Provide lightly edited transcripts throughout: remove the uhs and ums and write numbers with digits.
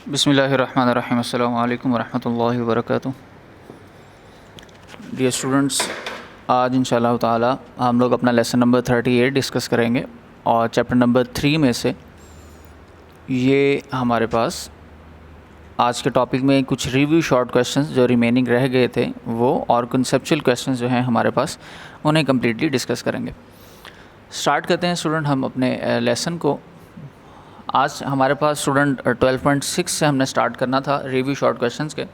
बिस्मिल्लाहिर्रहमानिर्रहीम। अस्सलामु अलैकुम वरहमतुल्लाहि वबरकातुहू। डियर स्टूडेंट्स, आज इंशाअल्लाह ताला हम लोग अपना लेसन नंबर 38 डिस्कस करेंगे और चैप्टर नंबर 3 में से ये हमारे पास आज के टॉपिक में कुछ रिव्यू शॉर्ट क्वेश्चंस जो रिमेनिंग रह गए थे वो और कंसेप्चुअल क्वेश्चंस जो हैं हमारे पास उन्हें कम्प्लीटली डिस्कस करेंगे। स्टार्ट करते हैं स्टूडेंट हम अपने लेसन को। आज हमारे पास स्टूडेंट 12.6 से हमने स्टार्ट करना था रिव्यू शॉर्ट क्वेश्चंस के,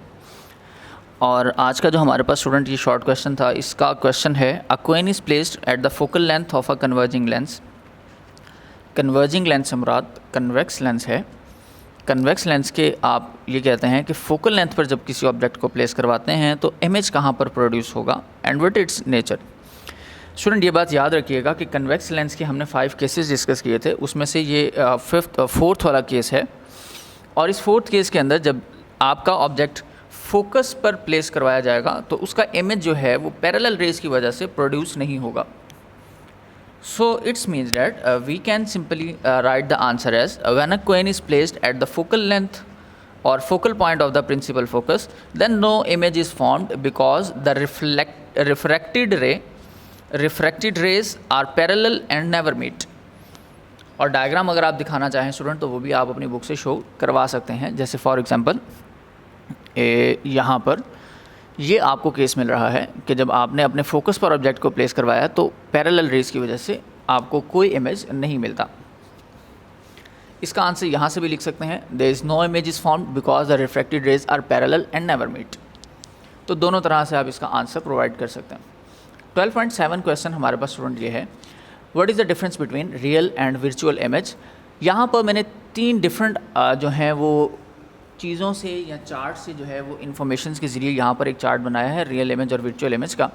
और आज का जो हमारे पास स्टूडेंट ये शॉर्ट क्वेश्चन था, इसका क्वेश्चन है a coin is placed at the focal length of a converging lens. Converging lens से मुराद कन्वेक्स लेंस है। कन्वेक्स लेंस के आप ये कहते हैं कि फोकल लेंथ पर जब किसी ऑब्जेक्ट को प्लेस करवाते हैं तो इमेज कहाँ पर प्रोड्यूस होगा and what it's nature. Student ये बात याद रखिएगा कि कन्वेक्स लेंस के हमने 5 केसेस डिस्कस किए थे, उसमें से ये फोर्थ वाला केस है। और इस फोर्थ केस के अंदर जब आपका ऑब्जेक्ट फोकस पर प्लेस करवाया जाएगा तो उसका इमेज जो है वो पैरेलल रेज की वजह से प्रोड्यूस नहीं होगा। So it's means that we can simply write the answer as when a coin is placed at the focal length और focal point of the principal focus then no image is formed because the refracted rays are parallel and never meet. और diagram अगर आप दिखाना चाहें student तो वो भी आप अपनी बुक से शो करवा सकते हैं। जैसे फॉर एग्जांपल यहाँ पर ये आपको केस मिल रहा है कि जब आपने अपने फोकस पर ऑब्जेक्ट को प्लेस करवाया तो पैरेलल रेज की वजह से आपको कोई इमेज नहीं मिलता। इसका आंसर यहाँ से भी लिख सकते हैं, there is no image is formed because the refracted rays are parallel and never meet. तो दोनों तरह से आप इसका आंसर प्रोवाइड कर सकते हैं। 12.7 क्वेश्चन हमारे पास स्टूडेंट ये है, what is the difference between real and virtual image. यहाँ पर मैंने 3 डिफरेंट जो हैं वो चीज़ों से या चार्ट से जो है वो इन्फॉर्मेशंस के ज़रिए यहाँ पर एक चार्ट बनाया है रियल इमेज और वर्चुअल इमेज का,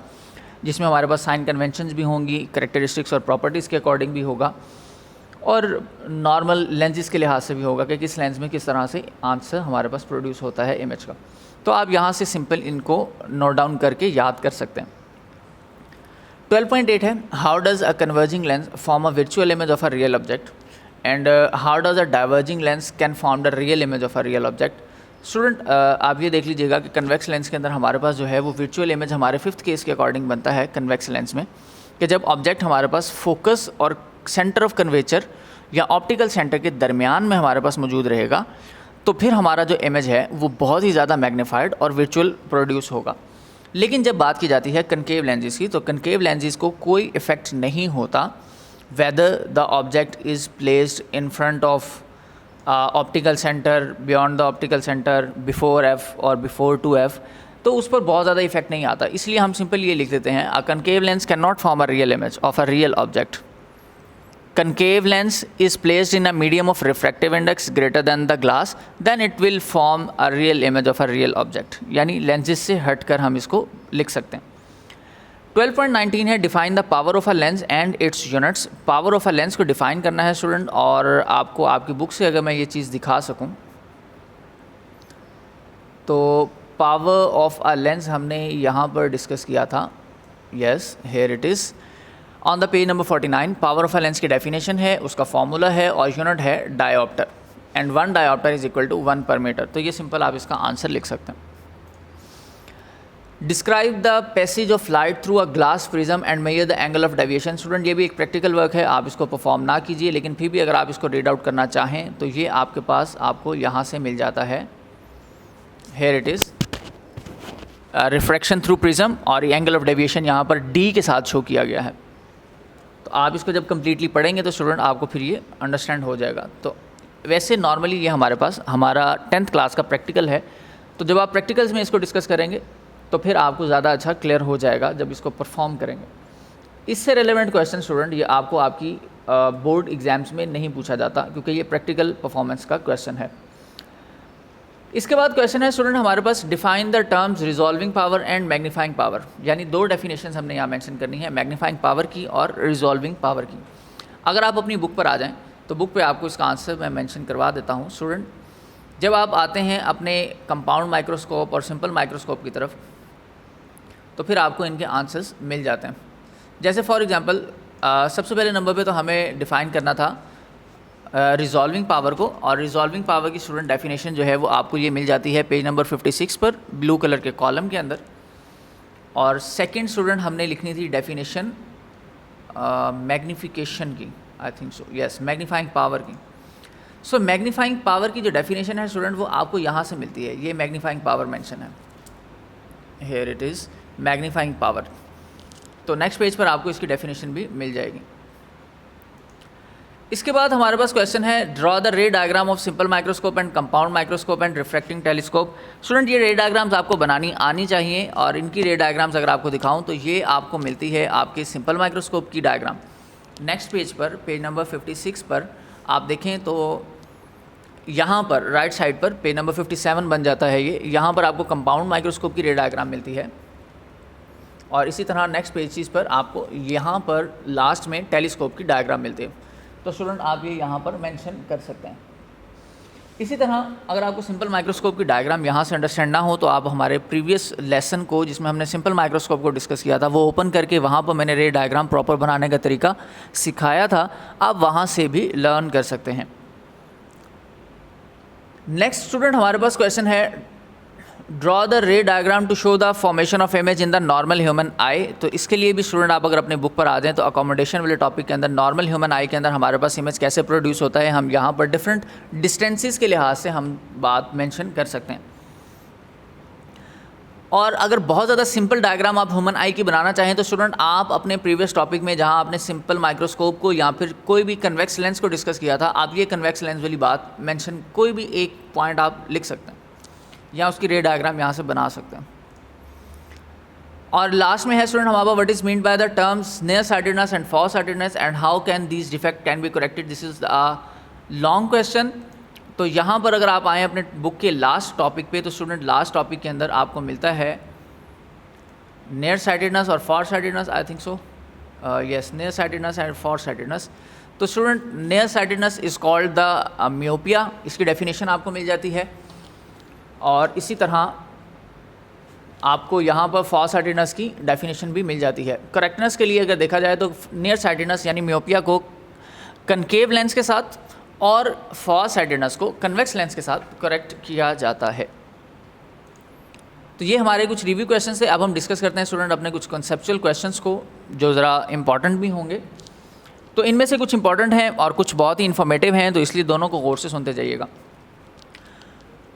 जिसमें हमारे पास साइन कन्वेंशंस भी होंगी, करेक्टरिस्टिक्स और प्रॉपर्टीज़ के अकॉर्डिंग भी होगा, और नॉर्मल लेंसेज के लिहाज से भी होगा कि किस लेंस में किस तरह से आंसर हमारे पास प्रोड्यूस होता है इमेज का। तो आप यहाँ से सिंपल इनको नोट डाउन करके याद कर सकते हैं। 12.8 है, how does a converging lens form a virtual image of a real object and how does a diverging lens can form the real image of a real object. Student आप ये देख लीजिएगा कि कन्वेक्स लेंस के अंदर हमारे पास जो है वो वर्चुअल इमेज हमारे 5th केस के अकॉर्डिंग बनता है कन्वेक्स लेंस में, कि जब ऑब्जेक्ट हमारे पास फोकस और सेंटर ऑफ कन्वेचर या ऑप्टिकल सेंटर के दरमियान में हमारे पास मौजूद रहेगा तो फिर हमारा जो इमेज है वो बहुत ही ज़्यादा मैग्नीफाइड और वर्चुअल प्रोड्यूस होगा। लेकिन जब बात की जाती है कनकेव लेंसेज की तो कनकेव लेंसेज को कोई इफ़ेक्ट नहीं होता whether the object is placed in front of optical centre, beyond the optical centre, before F और बिफोर टू एफ, तो उस पर बहुत ज़्यादा इफेक्ट नहीं आता। इसलिए हम सिंपल ये लिख देते हैं, a concave lens can not form a real image of a real object. Concave lens is placed in a medium of refractive index greater than the glass, then it will form a real image of a real object। यानी lenses से हटकर हम इसको लिख सकते हैं। 12.19 है, define the power of a lens and it's units. Power of a lens को डिफाइन करना है स्टूडेंट, और आपको आपकी बुक से अगर मैं ये चीज़ दिखा सकूं तो पावर ऑफ अ लेंस हमने यहाँ पर डिस्कस किया था। Yes, here it is on the page number 49। Power of a lens की डेफिनेशन है, उसका फॉर्मूला है और यूनिट है dioptre, and 1 dioptre is equal to 1 per metre. तो ये सिंपल आप इसका आंसर लिख सकते हैं। Describe the passage of light through a glass prism and measure the angle of deviation. Student ये भी एक प्रैक्टिकल वर्क है, आप इसको परफॉर्म ना कीजिए, लेकिन फिर भी अगर आप इसको रीड आउट करना चाहें तो ये आपके पास आपको यहाँ से मिल जाता है। Here it is refraction through prism, और ये एंगल ऑफ डेविएशन यहाँ पर डी के साथ शो किया गया है। तो आप इसको जब कम्प्लीटली पढ़ेंगे तो स्टूडेंट आपको फिर ये अंडरस्टैंड हो जाएगा। तो वैसे नॉर्मली ये हमारे पास हमारा 10th क्लास का प्रैक्टिकल है, तो जब आप प्रैक्टिकल्स में इसको डिस्कस करेंगे तो फिर आपको ज़्यादा अच्छा क्लियर हो जाएगा जब इसको परफॉर्म करेंगे। इससे रेलेवेंट क्वेश्चन स्टूडेंट ये आपको आपकी बोर्ड एग्जाम्स में नहीं पूछा जाता, क्योंकि ये प्रैक्टिकल परफॉर्मेंस का क्वेश्चन है। इसके बाद क्वेश्चन है स्टूडेंट हमारे पास, define the terms resolving power and magnifying power. यानी 2 डेफिनेशंस हमने यहाँ मेंशन करनी है, मैग्नीफाइंग पावर की और रिजॉल्विंग पावर की। अगर आप अपनी बुक पर आ जाएं तो बुक पे आपको इसका आंसर मैं मेंशन करवा देता हूँ। स्टूडेंट जब आप आते हैं अपने कंपाउंड माइक्रोस्कोप और सिंपल माइक्रोस्कोप की तरफ तो फिर आपको इनके आंसर्स मिल जाते हैं। जैसे फॉर एग्जांपल सबसे पहले नंबर पे तो हमें डिफ़ाइन करना था रिजॉल्विंग पावर को, और रिजॉल्विंग पावर की स्टूडेंट डेफिनेशन जो है वो आपको ये मिल जाती है पेज नंबर 56 पर ब्लू कलर के कॉलम के अंदर। और सेकंड स्टूडेंट हमने लिखनी थी डेफिनेशन मैग्नीफिकेशन की, आई think so, yes, magnifying power की। सो मैग्नीफाइंग पावर की जो डेफिनेशन है स्टूडेंट वो आपको यहाँ से मिलती है, ये मैग्नीफाइंग पावर मेंशन है, here it is magnifying power. तो नेक्स्ट पेज पर आपको इसकी डेफिनेशन भी मिल जाएगी। इसके बाद हमारे पास क्वेश्चन है draw the ray diagram of simple microscope and compound microscope and refracting telescope. Student ये रे डायग्राम्स आपको बनानी आनी चाहिए, और इनकी रे डायग्राम्स अगर आपको दिखाऊं तो ये आपको मिलती है आपके सिंपल माइक्रोस्कोप की डायग्राम। नेक्स्ट पेज पर पेज नंबर 56 पर आप देखें तो यहाँ पर राइट साइड पर पेज नंबर 57 बन जाता है ये, यहाँ पर आपको कंपाउंड माइक्रोस्कोप की रे डायग्राम मिलती है। और इसी तरह नेक्स्ट पेजेस पर आपको यहाँ पर लास्ट में टेलीस्कोप की डायग्राम मिलती है। तो स्टूडेंट आप ये यहाँ पर मेंशन कर सकते हैं। इसी तरह अगर आपको सिंपल माइक्रोस्कोप की डायग्राम यहाँ से अंडरस्टैंड ना हो तो आप हमारे प्रीवियस लेसन को जिसमें हमने सिंपल माइक्रोस्कोप को डिस्कस किया था वो ओपन करके वहाँ पर मैंने रे डायग्राम प्रॉपर बनाने का तरीका सिखाया था, आप वहाँ से भी लर्न कर सकते हैं। नेक्स्ट स्टूडेंट हमारे पास क्वेश्चन है draw the ray diagram to show the formation of image in the normal human eye. तो इसके लिए भी स्टूडेंट आप अगर अपने बुक पर आ जाएं तो अकोमोडेशन वाले टॉपिक के अंदर नॉर्मल ह्यूमन आई के अंदर हमारे पास इमेज कैसे प्रोड्यूस होता है, हम यहाँ पर डिफरेंट डिस्टेंसेस के लिहाज से हम बात मेंशन कर सकते हैं। और अगर बहुत ज़्यादा सिंपल डायग्राम आप ह्यूमन आई की बनाना चाहें तो स्टूडेंट आप अपने प्रीवियस टॉपिक में जहाँ आपने सिंपल माइक्रोस्कोप को या फिर कोई भी कन्वेक्स लेंस को डिस्कस किया था, आप ये कन्वेक्स लेंस वाली बात मेंशन कोई भी एक पॉइंट आप लिख सकते हैं या उसकी रे डायग्राम यहाँ से बना सकते हैं। और लास्ट में है स्टूडेंट हमारा what is mean by the terms near sightedness and far sightedness and how can these defect can be corrected. This is a long question. तो यहाँ पर अगर आप आएँ अपने बुक के लास्ट टॉपिक पे तो स्टूडेंट लास्ट टॉपिक के अंदर आपको मिलता है नियर साइटेडनेस और far sightedness, I think so, yes, near sightedness and far sightedness. तो student near sightedness is called the myopia, इसकी डेफिनेशन आपको मिल जाती है। और इसी तरह आपको यहाँ पर फॉर साइटेडनेस की डेफिनेशन भी मिल जाती है। करेक्टनेस के लिए अगर देखा जाए तो नियर साइटेडनेस यानी मियोपिया को कनकेव लेंस के साथ और फॉर साइटेडनेस को कन्वेक्स लेंस के साथ करेक्ट किया जाता है। तो ये हमारे कुछ रिव्यू क्वेश्चन है। अब हम डिस्कस करते हैं स्टूडेंट अपने कुछ कॉन्सेप्चुअल क्वेश्चंस को जो ज़रा इंपॉर्टेंट भी होंगे। तो इनमें से कुछ इंपॉर्टेंट हैं और कुछ बहुत ही इन्फॉर्मेटिव हैं, तो इसलिए दोनों को गौर से सुनते जाइएगा।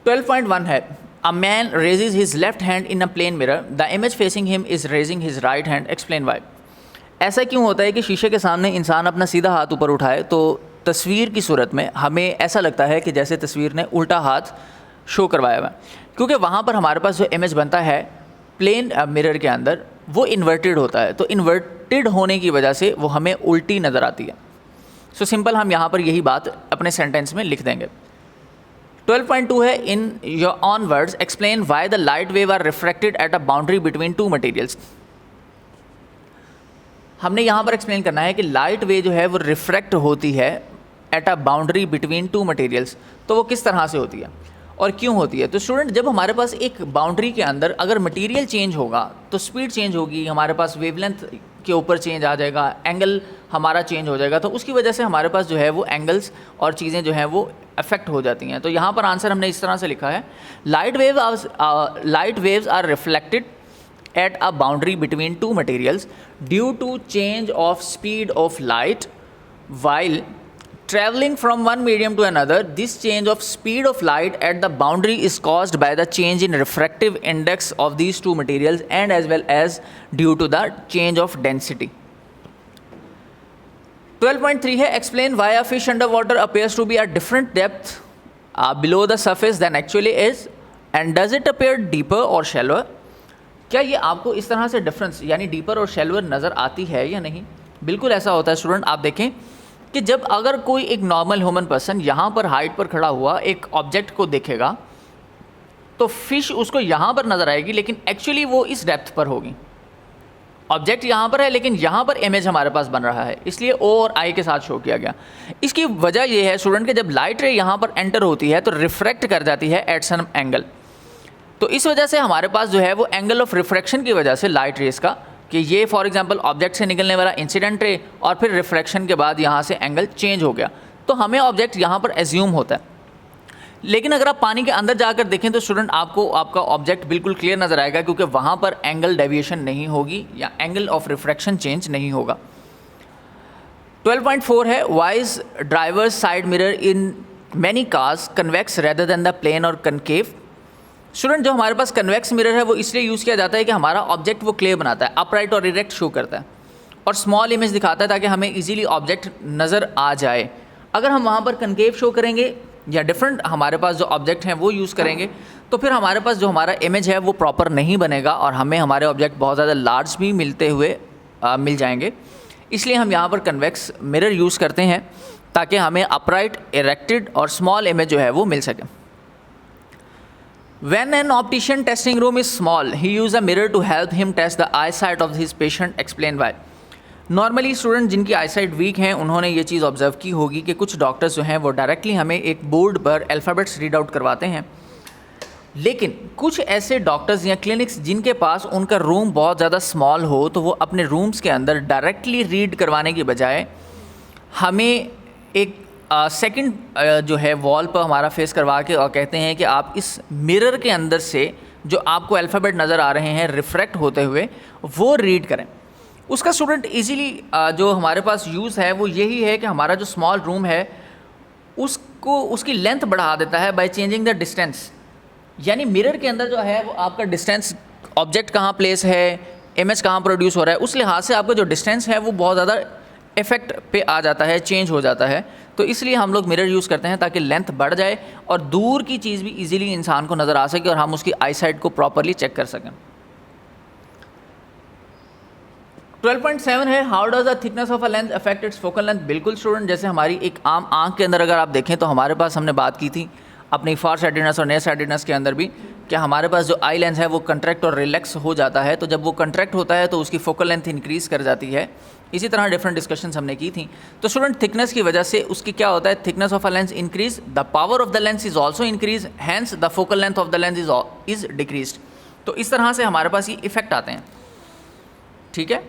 12.1 है a man raises his left hand in a plane mirror, the image facing him is raising his right hand, explain why. ऐसा क्यों होता है कि शीशे के सामने इंसान अपना सीधा हाथ ऊपर उठाए तो तस्वीर की सूरत में हमें ऐसा लगता है कि जैसे तस्वीर ने उल्टा हाथ शो करवाया हुआ है, क्योंकि वहाँ पर हमारे पास जो इमेज बनता है प्लेन मिरर के अंदर वो इन्वर्टेड होता है। तो इन्वर्टेड होने की वजह से वो हमें उल्टी नज़र आती है। सो सिंपल हम यहाँ पर यही बात अपने सेंटेंस में लिख देंगे। 12.2 है in your own words explain why the light wave are refracted at a boundary between two materials. हमने यहाँ पर एक्सप्लेन करना है कि लाइट वे जो है वो रिफ्रैक्ट होती है eight a boundary between two materials. तो वो किस तरह से होती है और क्यों होती है? तो स्टूडेंट जब हमारे पास एक बाउंड्री के अंदर अगर मटेरियल चेंज होगा तो स्पीड चेंज होगी, हमारे पास वेवलेंथ के ऊपर चेंज आ जाएगा, एंगल हमारा चेंज हो जाएगा, तो उसकी वजह से हमारे पास जो है वो एंगल्स और चीज़ें जो हैं वो अफेक्ट हो जाती हैं। तो यहाँ पर आंसर हमने इस तरह से लिखा है light waves are reflected at a boundary between two materials due to change of speed of light while traveling from one medium to another. This change of speed of light at the boundary is caused by the change in refractive index of these two materials and as well as due to the change of density. 12.3 है explain why a fish underwater appears to be at different depth below the surface than actually is and does it appear deeper or shallower. क्या ये आपको इस तरह से difference यानी deeper और shallower नज़र आती है या नहीं? बिल्कुल ऐसा होता है स्टूडेंट। आप देखें कि जब अगर कोई एक नॉर्मल ह्यूमन पर्सन यहाँ पर हाइट पर खड़ा हुआ एक ऑब्जेक्ट को देखेगा तो फिश उसको यहाँ पर नज़र आएगी, लेकिन एक्चुअली वो इस डेप्थ पर होगी। ऑब्जेक्ट यहाँ पर है लेकिन यहाँ पर इमेज हमारे पास बन रहा है, इसलिए ओ और आई के साथ शो किया गया। इसकी वजह यह है स्टूडेंट कि जब लाइट रे यहाँ पर एंटर होती है तो रिफ्रैक्ट कर जाती है एट सम एंगल। तो इस वजह से हमारे पास जो है वो एंगल ऑफ रिफ्रैक्शन की वजह से लाइट रेस का कि ये फॉर एग्जांपल ऑब्जेक्ट से निकलने वाला इंसिडेंट रे और फिर रिफ्रैक्शन के बाद यहाँ से एंगल चेंज हो गया, तो हमें ऑब्जेक्ट यहाँ पर एज्यूम होता है। लेकिन अगर आप पानी के अंदर जाकर देखें तो स्टूडेंट आपको आपका ऑब्जेक्ट बिल्कुल क्लियर नज़र आएगा, क्योंकि वहाँ पर एंगल डेविएशन नहीं होगी या एंगल ऑफ रिफ्रैक्शन चेंज नहीं होगा। 12.4 है why is drivers side mirror in many cars convex rather than the plane और कनकेव। स्टूडेंट जो हमारे पास कन्वेक्स मिरर है वो इसलिए यूज़ किया जाता है कि हमारा ऑब्जेक्ट वो क्लियर बनाता है, अपराइट और इरेक्ट शो करता है और स्मॉल इमेज दिखाता है ताकि हमें इजीली ऑब्जेक्ट नज़र आ जाए। अगर हम वहाँ पर कनकेव शो करेंगे या डिफरेंट हमारे पास जो ऑब्जेक्ट हैं वो यूज़ करेंगे तो फिर हमारे पास जो हमारा इमेज है वो प्रॉपर नहीं बनेगा और हमें हमारे ऑब्जेक्ट बहुत ज़्यादा लार्ज भी मिलते हुए मिल जाएंगे। इसलिए हम यहाँ पर कन्वेक्स मिरर यूज़ करते हैं ताकि हमें अपराइट, इरेक्टेड और स्मॉल इमेज जो है वो मिल सके। When an optician testing room is small, he use a mirror to help him test the eyesight of his patient. Explain why. Normally student जिनकी आईसाइट वीक हैं उन्होंने ये चीज़ ऑब्जर्व की होगी कि कुछ डॉक्टर्स जो हैं वो डायरेक्टली हमें एक बोर्ड पर अल्फ़ाबेट्स रीड आउट करवाते हैं, लेकिन कुछ ऐसे डॉक्टर्स या क्लिनिक्स जिनके पास उनका रूम बहुत ज़्यादा स्मॉल हो तो वो अपने रूम्स के अंदर डायरेक्टली रीड करवाने की बजाय हमें एक सेकंड जो है वॉल पर हमारा फेस करवा के और कहते हैं कि आप इस मिरर के अंदर से जो आपको अल्फ़ाबेट नज़र आ रहे हैं रिफ्रैक्ट होते हुए वो रीड करें। उसका स्टूडेंट इजीली जो हमारे पास यूज़ है वो यही है कि हमारा जो स्मॉल रूम है उसको उसकी लेंथ बढ़ा देता है बाय चेंजिंग द डिस्टेंस। यानी मिरर के अंदर जो है वो आपका डिस्टेंस, ऑब्जेक्ट कहाँ प्लेस है, इमेज कहाँ प्रोड्यूस हो रहा है, उस लिहाज से आपका जो डिस्टेंस है वो बहुत ज़्यादा इफेक्ट पे आ जाता है, चेंज हो जाता है। तो इसलिए हम लोग मिरर यूज़ करते हैं ताकि लेंथ बढ़ जाए और दूर की चीज़ भी इजीली इंसान को नज़र आ सके और हम उसकी आईसाइट को प्रॉपरली चेक कर सकें। 12.7 है how does the thickness of a lens affect it's focal length. बिल्कुल स्टूडेंट, जैसे हमारी एक आम आँख के अंदर अगर आप देखें तो हमारे पास हमने बात की थी अपनी फार साइडेडनेस और नियर साइडेडनेस के अंदर भी कि हमारे पास जो आई लेंस है वो कंट्रैक्ट और रिलैक्स हो जाता है। तो जब वो कंट्रैक्ट होता है तो उसकी फोकल लेंथ इंक्रीज़ कर जाती है। इसी तरह डिफरेंट डिस्कशंस हमने की थी। तो स्टूडेंट थिकनेस की वजह से उसकी क्या होता है, thickness of a lens increase, the power of the lens is also increase, hence the focal length of the lens is decrease. तो इस तरह से हमारे पास ये इफेक्ट आते हैं। ठीक है,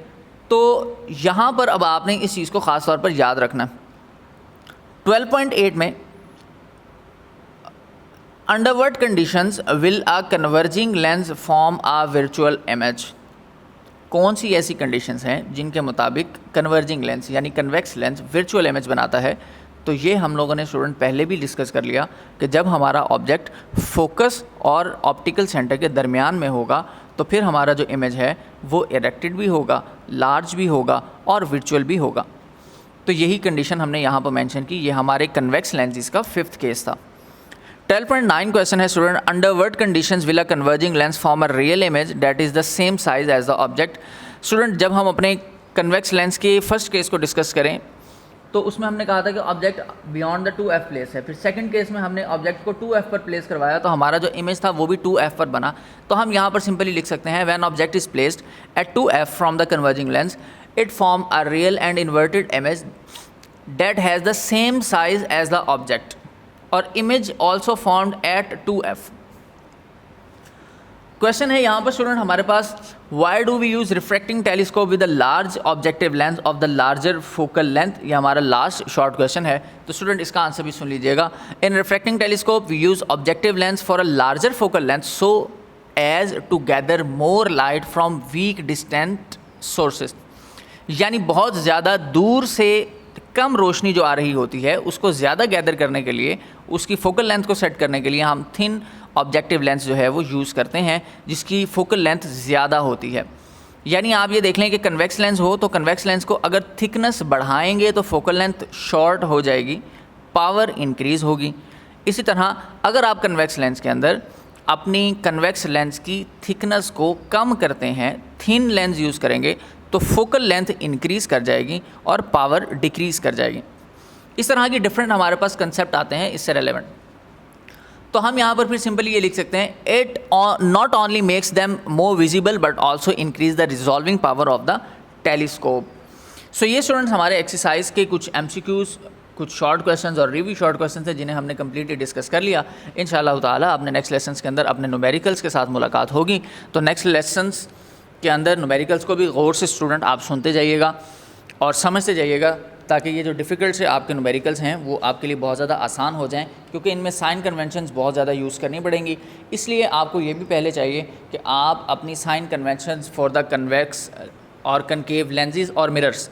तो यहाँ पर अब आपने इस चीज़ को ख़ास तौर पर याद रखना। 12.8 में under what conditions will a converging lens form a virtual image. कौन सी ऐसी कंडीशंस हैं जिनके मुताबिक कन्वर्जिंग लेंस यानी कन्वेक्स लेंस वर्चुअल इमेज बनाता है। तो ये हम लोगों ने स्टूडेंट पहले भी डिस्कस कर लिया कि जब हमारा ऑब्जेक्ट फोकस और ऑप्टिकल सेंटर के दरमियान में होगा तो फिर हमारा जो इमेज है वो इरेक्टेड भी होगा, लार्ज भी होगा और वर्चुअल भी होगा। तो यही कंडीशन हमने यहाँ पर मेंशन की। ये हमारे कन्वेक्स लेंसेज का 5th केस था। 12.9 क्वेश्चन है student, under what conditions will a converging lens form a real image that is the same size as the object. Student जब हम अपने कन्वेक्स लेंस के फर्स्ट केस को डिस्कस करें तो उसमें हमने कहा था कि object beyond the 2f place है। फिर सेकंड केस में हमने ऑब्जेक्ट को 2f पर प्लेस करवाया तो हमारा जो इमेज था वो भी 2f पर बना। तो हम यहाँ पर सिंपली लिख सकते हैं when object is placed at 2f from the converging lens it form a real and inverted image that has the same size as the object और image also formed at 2f। Question है यहाँ पर student हमारे पास, why do we use refracting telescope with the large objective lens of the larger focal length. ये हमारा last short question है। तो स्टूडेंट इसका आंसर भी सुन लीजिएगा। In refracting telescope we use objective lens for a larger focal length so as to gather more light from weak distant sources. यानी बहुत ज़्यादा दूर से कम रोशनी जो आ रही होती है उसको ज़्यादा गैदर करने के लिए, उसकी फोकल लेंथ को सेट करने के लिए हम थिन ऑब्जेक्टिव लेंस जो है वो यूज़ करते हैं जिसकी फोकल लेंथ ज़्यादा होती है। यानी आप ये देख लें कि कन्वेक्स लेंस हो तो कन्वेक्स लेंस को अगर थिकनेस बढ़ाएंगे तो फोकल लेंथ शॉर्ट हो जाएगी, पावर इंक्रीज़ होगी। इसी तरह अगर आप कन्वेक्स लेंस के अंदर अपनी कन्वेक्स लेंस की थिकनेस को कम करते हैं, थिन लेंस यूज़ करेंगे तो फोकल लेंथ इंक्रीज़ कर जाएगी और पावर डिक्रीज़ कर जाएगी। इस तरह की डिफरेंट हमारे पास कंसेप्ट आते हैं इससे रेलेवेंट। तो हम यहाँ पर फिर सिंपली ये लिख सकते हैं, it not only makes them more visible but also increase the resolving power of the telescope. So ये स्टूडेंट्स हमारे एक्सरसाइज के कुछ MCQs, कुछ शॉर्ट क्वेश्चंस और रिव्यू शॉर्ट क्वेश्चंस हैं जिन्हें हमने कम्प्लीटली डिस्कस कर लिया। इंशाअल्लाह ताला अपने नेक्स्ट लेसन्स के अंदर अपने न्यूमेरिकल्स के साथ मुलाकात होगी। तो नेक्स्ट लेसन्स के अंदर न्यूमेरिकल्स को भी गौर से स्टूडेंट आप सुनते जाइएगा और समझते जाइएगा ताकि ये जो डिफ़िकल्ट से आपके न्यूमेरिकल्स हैं वो आपके लिए बहुत ज़्यादा आसान हो जाएं, क्योंकि इनमें साइन कन्वेंशंस बहुत ज़्यादा यूज़ करनी पड़ेंगी। इसलिए आपको ये भी पहले चाहिए कि आप अपनी sign conventions for the convex और कनकेव लेंसेज और मिरर्स,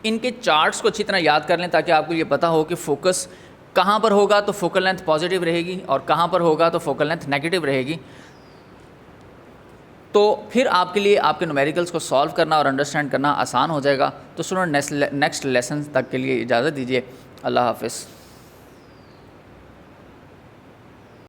इनके चार्ट्स को अच्छी तरह याद कर लें, ताकि आपको ये पता हो कि फोकस कहाँ पर होगा तो फोकल लेंथ पॉजिटिव रहेगी और कहाँ पर होगा तो फोकल लेंथ नेगेटिव रहेगी। तो फिर आपके लिए आपके न्यूमेरिकल्स को सॉल्व करना और अंडरस्टैंड करना आसान हो जाएगा। तो स्टूडेंट नेक्स्ट लेसन तक के लिए इजाज़त दीजिए। अल्लाह हाफ़िज़।